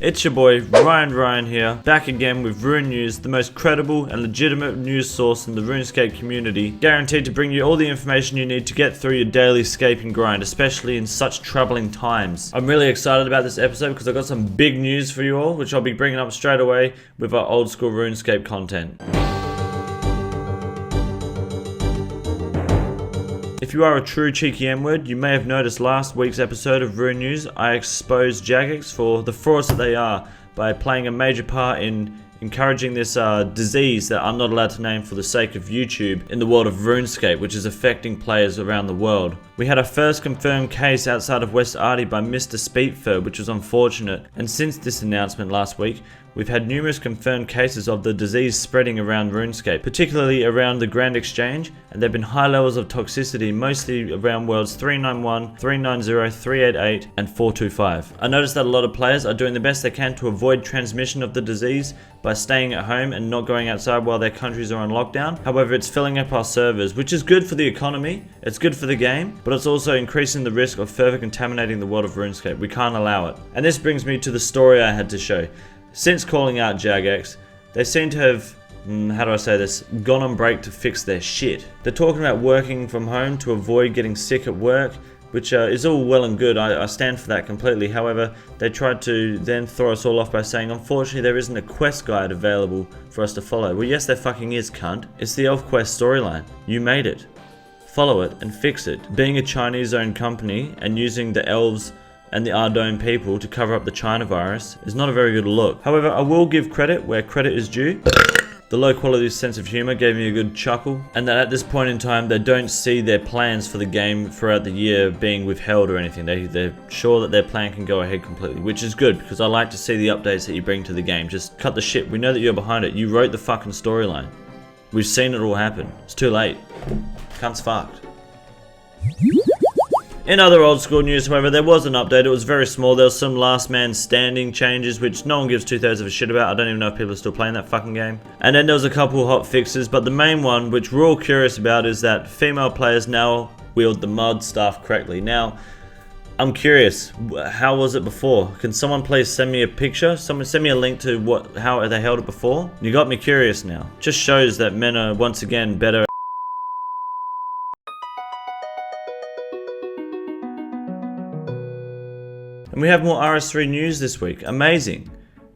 It's your boy Ryan here, back again with RuneNews, the most credible and legitimate news source in the RuneScape community, guaranteed to bring you all the information you need to get through your daily scaping grind, especially in such troubling times. I'm really excited about this episode because I've got some big news for you all, which I'll be bringing up straight away with our old school RuneScape content. If you are a true cheeky M-word, you may have noticed last week's episode of RuneNews, I exposed Jagex for the frauds that they are by playing a major part in encouraging this disease that I'm not allowed to name for the sake of YouTube in the world of RuneScape, which is affecting players around the world. We had our first confirmed case outside of West Arty by Mr. Speedfur, which was unfortunate, and since this announcement last week, we've had numerous confirmed cases of the disease spreading around RuneScape, particularly around the Grand Exchange, and there have been high levels of toxicity, mostly around worlds 391, 390, 388, and 425. I noticed that a lot of players are doing the best they can to avoid transmission of the disease by staying at home and not going outside while their countries are on lockdown. However, it's filling up our servers, which is good for the economy, it's good for the game, but it's also increasing the risk of further contaminating the world of RuneScape. We can't allow it. And this brings me to the story I had to show. Since calling out Jagex, they seem to have, gone on break to fix their shit. They're talking about working from home to avoid getting sick at work, which is all well and good. I stand for that completely. However, they tried to then throw us all off by saying, unfortunately, there isn't a quest guide available for us to follow. Well, yes, there fucking is, cunt. It's the Elf Quest storyline. You made it. Follow it and fix it. Being a Chinese-owned company and using the elves and the Ardome people to cover up the China virus is not a very good look. However, I will give credit where credit is due. The low quality sense of humor gave me a good chuckle, and that at this point in time they don't see their plans for the game throughout the year being withheld or anything. They're sure that their plan can go ahead completely, which is good because I like to see the updates that you bring to the game. Just cut the shit. We know that you're behind it. You wrote the fucking storyline. We've seen it all happen. It's too late. Cunt's fucked. In other old school news, however, there was an update. It was very small. There was some last man standing changes, which no one gives two-thirds of a shit about. I don't even know if people are still playing that fucking game. And then there was a couple hot fixes, but the main one, which we're all curious about, is that female players now wield the mod staff correctly. Now, I'm curious, how was it before? Can someone please send me a picture? Someone send me a link to how they held it before? You got me curious now. Just shows that men are once again better. And we have more RS3 news this week. Amazing.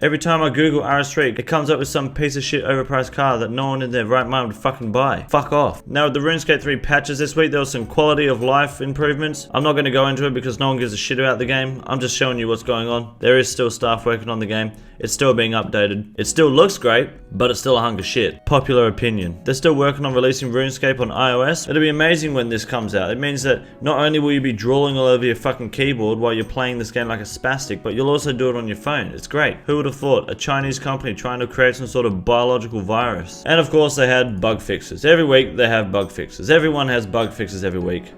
Every time I Google RS3, it comes up with some piece of shit overpriced car that no one in their right mind would fucking buy. Fuck off. Now with the RuneScape 3 patches this week, there was some quality of life improvements. I'm not going to go into it because no one gives a shit about the game. I'm just showing you what's going on. There is still staff working on the game. It's still being updated. It still looks great, but it's still a hunk of shit. Popular opinion. They're still working on releasing RuneScape on iOS. It'll be amazing when this comes out. It means that not only will you be drawing all over your fucking keyboard while you're playing this game like a spastic, but you'll also do it on your phone. It's great. Who would have thought? A Chinese company trying to create some sort of biological virus. And of course they had bug fixes. Every week they have bug fixes. Everyone has bug fixes every week.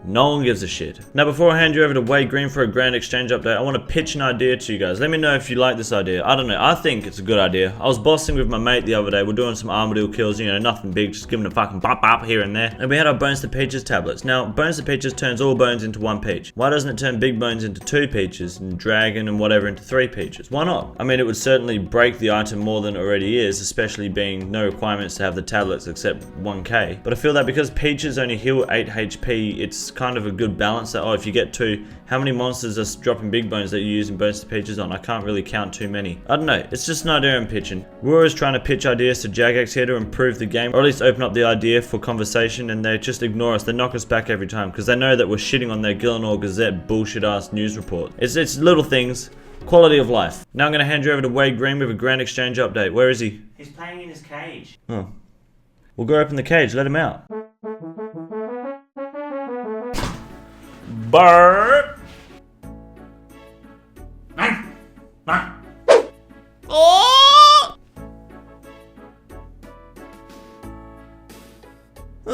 No one gives a shit. Now before I hand you over to Wade Green for a Grand Exchange update, I want to pitch an idea to you guys. Let me know if you like this idea. I don't know, I think it's a good idea. I was bossing with my mate the other day. We're doing some Armadillo kills, you know, nothing big, just giving a fucking bop here and there. And we had our Bones to Peaches tablets. Now, Bones to Peaches turns all bones into one peach. Why doesn't it turn big bones into two peaches and dragon and whatever into three peaches? Why not? I mean, it would certainly break the item more than it already is, especially being no requirements to have the tablets except 1k. But I feel that because peaches only heal 8 HP, it's kind of a good balance that, if you get two, how many monsters are dropping big bones that you're using Bones to Peaches on? I can't really count too many. I don't know, it's just an idea I'm pitching. We're always trying to pitch ideas to Jagex here to improve the game, or at least open up the idea for conversation, and they just ignore us. They knock us back every time, because they know that we're shitting on their Gillenor Gazette bullshit ass news report. It's little things, quality of life. Now I'm going to hand you over to Wade Green with a Grand Exchange update. Where is he? He's playing in his cage. Oh. We'll go open the cage, let him out. Burp! Oh!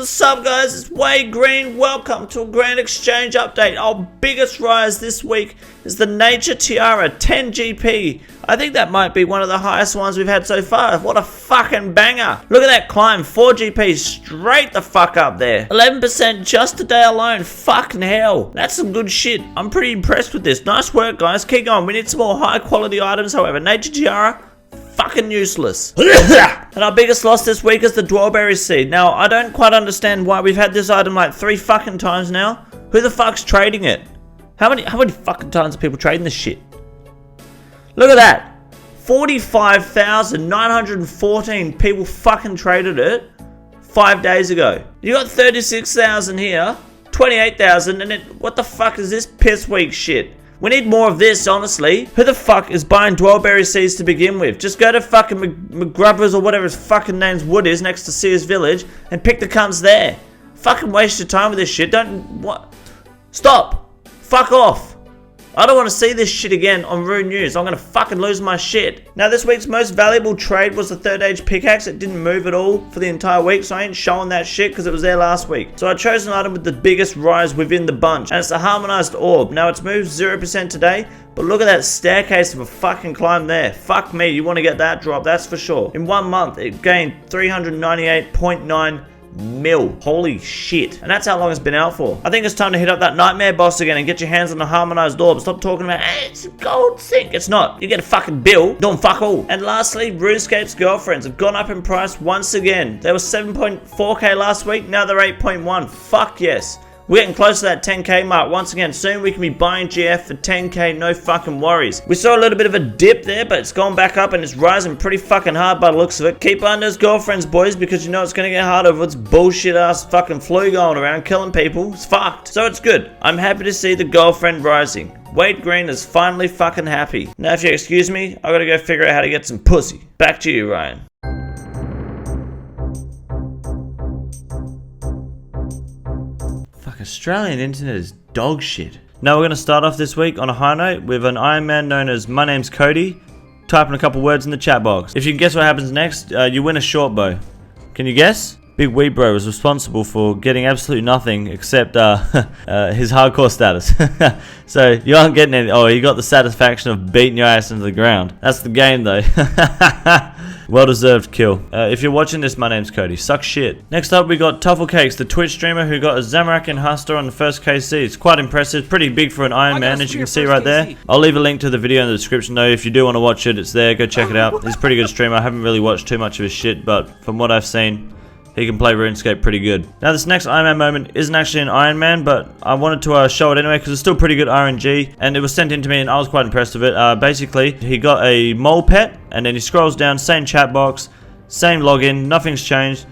What's up, guys? It's Wade Green. Welcome to a Grand Exchange update. Our biggest rise this week is the Nature Tiara 10 GP. I think that might be one of the highest ones we've had so far. What a fucking banger. Look at that climb. 4 GPs straight the fuck up there. 11% just today alone. Fucking hell. That's some good shit. I'm pretty impressed with this. Nice work, guys. Keep going. We need some more high quality items, however. Nature Tiara, fucking useless. And our biggest loss this week is the Dwellberry Seed. Now, I don't quite understand why we've had this item like 3 fucking times now. Who the fuck's trading it? How many fucking times are people trading this shit? Look at that. 45,914 people fucking traded it 5 days ago. You got 36,000 here, 28,000, and what the fuck is this piss weak shit? We need more of this, honestly. Who the fuck is buying Dwellberry Seeds to begin with? Just go to fucking McGrubbers or whatever his fucking name's Wood is next to Sears Village and pick the cunts there. Fucking waste your time with this shit. What? Stop. Fuck off. I don't want to see this shit again on RuneNews. I'm going to fucking lose my shit. Now, this week's most valuable trade was the 3rd age pickaxe. It didn't move at all for the entire week, so I ain't showing that shit because it was there last week. So I chose an item with the biggest rise within the bunch, and it's the Harmonized orb. Now, it's moved 0% today, but look at that staircase of a fucking climb there. Fuck me, you want to get that drop, that's for sure. In 1 month, it gained 398.9 mil. Holy shit. And that's how long it's been out for. I think it's time to hit up that nightmare boss again and get your hands on the Harmonized orb. Stop talking about, hey, it's a gold sink. It's not. You get a fucking bill doing fuck all. And lastly, RuneScape's girlfriends have gone up in price once again. They were 7.4k last week, now they're 8.1. Fuck yes. We're getting close to that 10k mark once again. Soon we can be buying GF for 10k, no fucking worries. We saw a little bit of a dip there, but it's gone back up and it's rising pretty fucking hard by the looks of it. Keep on those girlfriends, boys, because you know it's gonna get harder with this bullshit ass fucking flu going around killing people. It's fucked. So it's good. I'm happy to see the girlfriend rising. Wade Green is finally fucking happy. Now if you excuse me, I gotta go figure out how to get some pussy. Back to you, Ryan. Australian internet is dog shit. Now we're going to start off this week on a high note with an Ironman known as My Name's Cody typing a couple words in the chat box. If you can guess what happens next, you win a short bow. Can you guess? Big Wee Bro was responsible for getting absolutely nothing except his hardcore status. So you aren't getting any. Oh, you got the satisfaction of beating your ass into the ground. That's the game though. Well deserved kill. If you're watching this, my name's Cody. Suck shit. Next up, we got Tuffle Cakes, the Twitch streamer who got a Zamorak and Huster on the first KC. It's quite impressive. Pretty big for an Iron Man, as you can see right there. I'll leave a link to the video in the description though. If you do want to watch it, it's there. Go check it out. He's a pretty good streamer. I haven't really watched too much of his shit, but from what I've seen, he can play RuneScape pretty good. Now this next Ironman moment isn't actually an Ironman, but I wanted to show it anyway because it's still pretty good RNG, and it was sent in to me and I was quite impressed with it. Basically, he got a mole pet, and then he scrolls down, same chat box, same login, nothing's changed,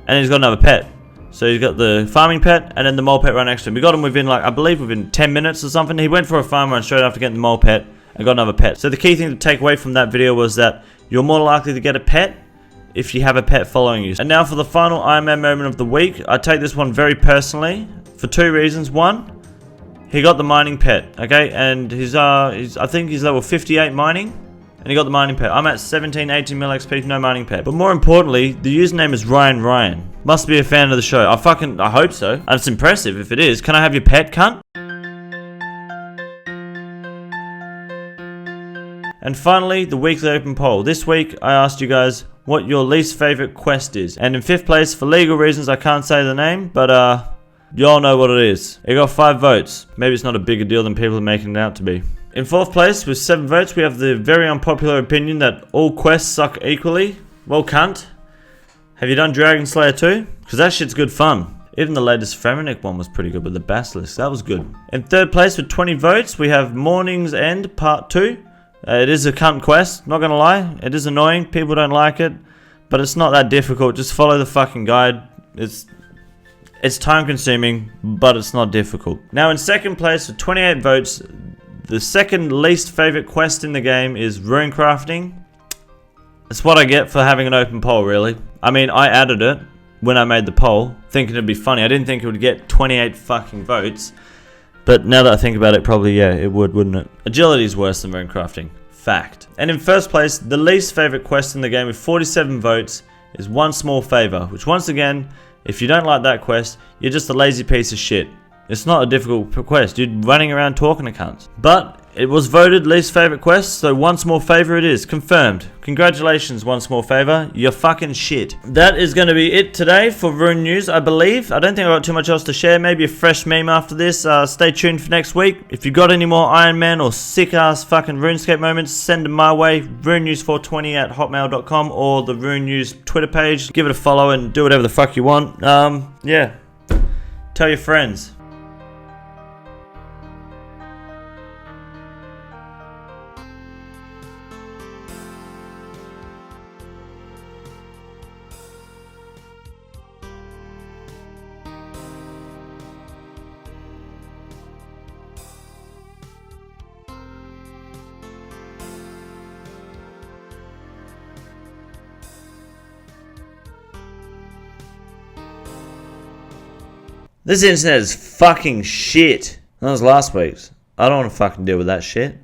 and he's got another pet. So he's got the farming pet and then the mole pet right next to him. We got him within, like, I believe within 10 minutes or something. He went for a farm run straight after getting the mole pet and got another pet. So the key thing to take away from that video was that you're more likely to get a pet if you have a pet following you. And now for the final Ironman moment of the week. I take this one very personally for 2 reasons. One, he got the mining pet, okay, and I think he's level 58 mining, and he got the mining pet. I'm at 17, 18 mil XP, no mining pet. But more importantly, the username is Ryan. Must be a fan of the show. I hope so. And it's impressive if it is. Can I have your pet, cunt? And finally, the weekly open poll. This week, I asked you guys what your least favorite quest is. And in 5th place, for legal reasons, I can't say the name, but y'all know what it is. It got 5 votes. Maybe it's not a bigger deal than people are making it out to be. In 4th place, with 7 votes, we have the very unpopular opinion that all quests suck equally. Well, cunt. Have you done Dragon Slayer 2? Because that shit's good fun. Even the latest Feminic one was pretty good with the Basilisk. That was good. In 3rd place, with 20 votes, we have Morning's End Part 2. It is a cunt quest, not gonna lie. It is annoying, people don't like it, but it's not that difficult. Just follow the fucking guide. It's time consuming, but it's not difficult. Now in 2nd place with 28 votes, the second least favorite quest in the game is rune crafting. It's what I get for having an open poll, really. I mean, I added it when I made the poll, thinking it'd be funny. I didn't think it would get 28 fucking votes. But now that I think about it, probably, yeah, it would, wouldn't it? Agility is worse than rune crafting. Fact. And in 1st place, the least favorite quest in the game with 47 votes is One Small Favor, which once again If you don't like that quest, you're just a lazy piece of shit. It's not a difficult quest, you're running around talking to cunts. But it was voted least favourite quest, so Once More Favour it is. Confirmed. Congratulations, Once More Favour. You're fucking shit. That is going to be it today for Rune News, I believe. I don't think I've got too much else to share. Maybe a fresh meme after this. Stay tuned for next week. If you got any more Ironman or sick-ass fucking RuneScape moments, send them my way. RuneNews420@hotmail.com or the Rune News Twitter page. Give it a follow and do whatever the fuck you want. Yeah. Tell your friends. This internet is fucking shit. That was last week's. I don't want to fucking deal with that shit.